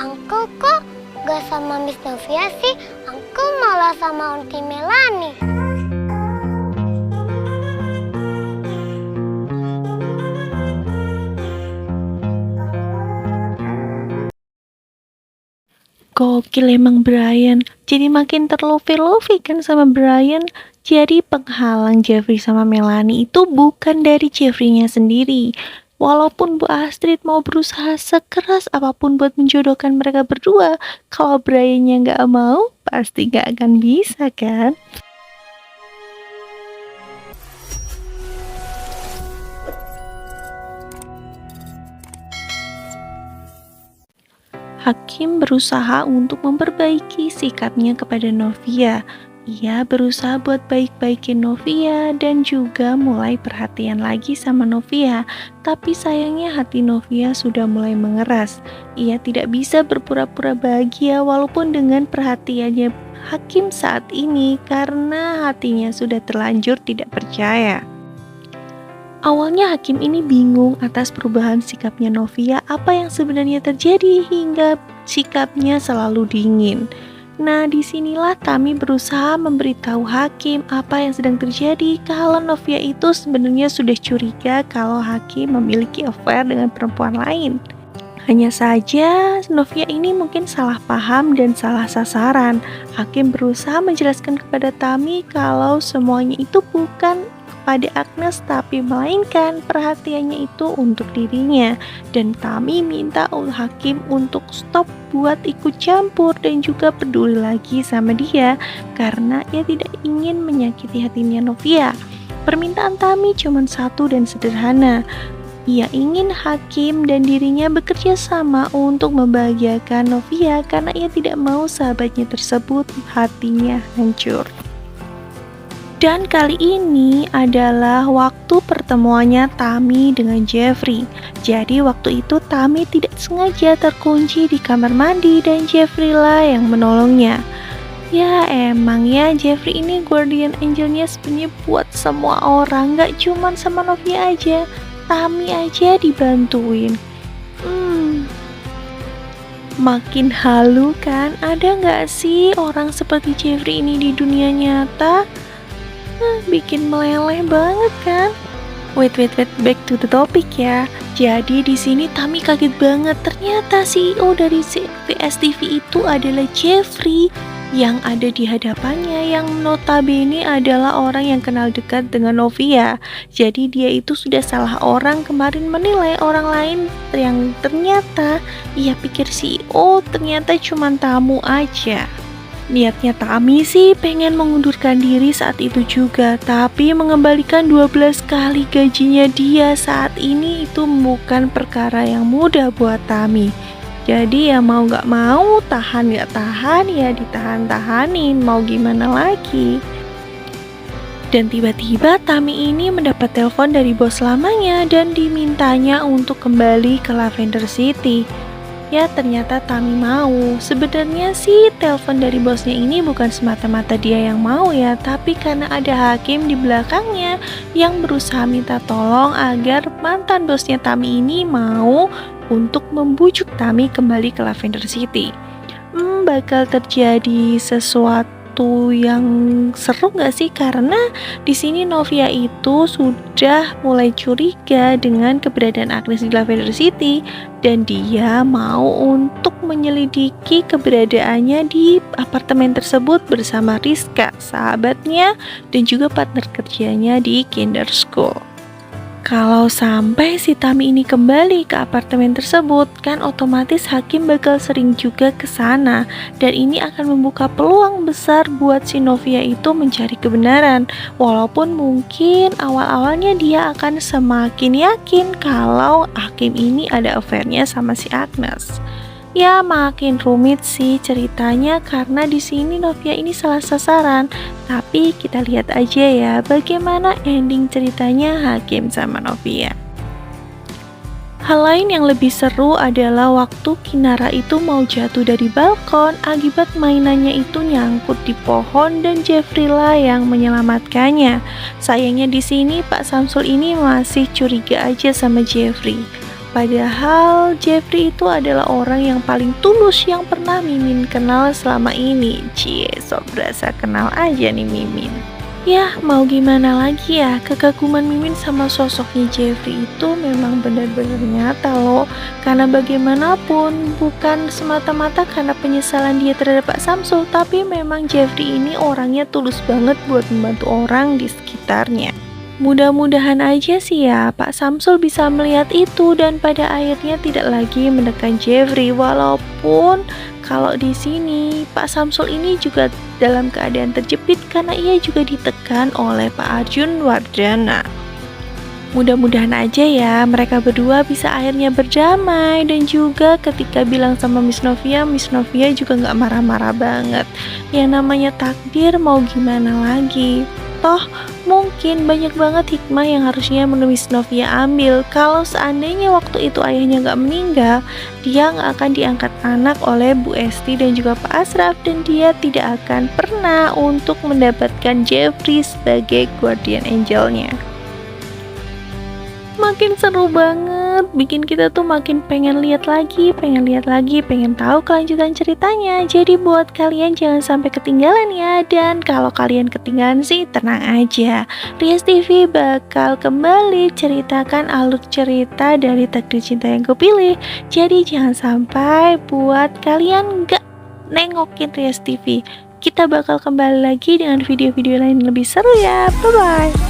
Uncle kok gak sama Miss Novia sih? Uncle malah sama Auntie Melanie. Gokil emang Brian, jadi makin terlovi-lovi kan sama Brian. Jadi penghalang Jeffrey sama Melanie itu bukan dari Jeffrey-nya sendiri. Walaupun Bu Astrid mau berusaha sekeras apapun buat menjodohkan mereka berdua, kalau Brian-nya nggak mau, pasti nggak akan bisa kan? Hakim berusaha untuk memperbaiki sikapnya kepada Novia. Ia berusaha buat baik-baikin Novia dan juga mulai perhatian lagi sama Novia. Tapi sayangnya hati Novia sudah mulai mengeras. Ia tidak bisa berpura-pura bahagia walaupun dengan perhatiannya Hakim saat ini karena hatinya sudah terlanjur tidak percaya. Awalnya Hakim ini bingung atas perubahan sikapnya Novia, apa yang sebenarnya terjadi hingga sikapnya selalu dingin. Nah, disinilah Tami berusaha memberitahu Hakim apa yang sedang terjadi kalau Novia itu sebenarnya sudah curiga kalau Hakim memiliki affair dengan perempuan lain. Hanya saja Novia ini mungkin salah paham dan salah sasaran. Hakim berusaha menjelaskan kepada Tami kalau semuanya itu bukan pada Agnes tapi melainkan perhatiannya itu untuk dirinya, dan Tami minta Hakim untuk stop buat ikut campur dan juga peduli lagi sama dia karena ia tidak ingin menyakiti hatinya Novia. Permintaan Tami cuma satu dan sederhana. Ia ingin Hakim dan dirinya bekerja sama untuk membahagiakan Novia karena ia tidak mau sahabatnya tersebut hatinya hancur. Dan kali ini adalah waktu pertemuannya Tami dengan Jeffrey. Jadi waktu itu Tami tidak sengaja terkunci di kamar mandi dan Jeffrey lah yang menolongnya. Ya emang ya, Jeffrey ini guardian angelnya sebenarnya buat semua orang, gak cuman sama Novia aja. Tami aja dibantuin. Makin halu kan? Ada gak sih orang seperti Jeffrey ini di dunia nyata? Bikin meleleh banget kan? Wait, back to the topic ya. Jadi di sini Tami kaget banget, ternyata CEO dari VSTV itu adalah Jeffrey yang ada di hadapannya, yang notabene adalah orang yang kenal dekat dengan Novia. Jadi dia itu sudah salah orang kemarin menilai orang lain yang ternyata ia pikir CEO ternyata cuma tamu aja. Niatnya Tami sih pengen mengundurkan diri saat itu juga, tapi mengembalikan 12 kali gajinya dia saat ini itu bukan perkara yang mudah buat Tami. Jadi ya mau gak mau, tahan gak tahan ya ditahan-tahanin, mau gimana lagi. Dan tiba-tiba Tami ini mendapat telepon dari bos lamanya dan dimintanya untuk kembali ke Lavender City. Ya ternyata Tami mau. Sebenarnya sih telepon dari bosnya ini bukan semata-mata dia yang mau ya, tapi karena ada Hakim di belakangnya yang berusaha minta tolong agar mantan bosnya Tami ini mau untuk membujuk Tami kembali ke Lavender City. Bakal terjadi sesuatu yang seru gak sih? Karena di sini Novia itu sudah mulai curiga dengan keberadaan Agnes di Lavender City dan dia mau untuk menyelidiki keberadaannya di apartemen tersebut bersama Rizka, sahabatnya dan juga partner kerjanya di Kinder School. Kalau sampai si Tami ini kembali ke apartemen tersebut, kan otomatis Hakim bakal sering juga ke sana dan ini akan membuka peluang besar buat si Novia itu mencari kebenaran. Walaupun mungkin awal-awalnya dia akan semakin yakin kalau Hakim ini ada affair-nya sama si Agnes. Ya makin rumit sih ceritanya karena di sini Novia ini salah sasaran. Tapi kita lihat aja ya bagaimana ending ceritanya Hakim sama Novia. Hal lain yang lebih seru adalah waktu Kinara itu mau jatuh dari balkon akibat mainannya itu nyangkut di pohon dan Jeffrey lah yang menyelamatkannya. Sayangnya di sini Pak Samsul ini masih curiga aja sama Jeffrey. Padahal Jeffrey itu adalah orang yang paling tulus yang pernah Mimin kenal selama ini. Cie, sok berasa kenal aja nih Mimin. Ya, mau gimana lagi ya, kekaguman Mimin sama sosoknya Jeffrey itu memang benar-benar nyata loh. Karena bagaimanapun, bukan semata-mata karena penyesalan dia terhadap Pak Samsul, tapi memang Jeffrey ini orangnya tulus banget buat membantu orang di sekitarnya. Mudah-mudahan aja sih ya Pak Samsul bisa melihat itu dan pada akhirnya tidak lagi menekan Jeffrey. Walaupun kalau di sini Pak Samsul ini juga dalam keadaan terjepit karena ia juga ditekan oleh Pak Arjun Wardana. Mudah-mudahan aja ya mereka berdua bisa akhirnya berdamai, dan juga ketika bilang sama Miss Novia juga nggak marah-marah banget. Yang namanya takdir mau gimana lagi. Toh mungkin banyak banget hikmah yang harusnya Miss Novia ambil. Kalau seandainya waktu itu ayahnya nggak meninggal, dia nggak akan diangkat anak oleh Bu Esti dan juga Pak Asraf, dan dia tidak akan pernah untuk mendapatkan Jeffrey sebagai guardian angelnya. Makin seru banget, bikin kita tuh makin pengen lihat lagi, pengen tahu kelanjutan ceritanya. Jadi buat kalian jangan sampai ketinggalan ya. Dan kalau kalian ketinggalan sih tenang aja, Rias TV bakal kembali ceritakan alur cerita dari Takdir Cinta Yang Kupilih. Jadi jangan sampai buat kalian gak nengokin Rias TV. Kita bakal kembali lagi dengan video-video lain lebih seru ya. Bye bye.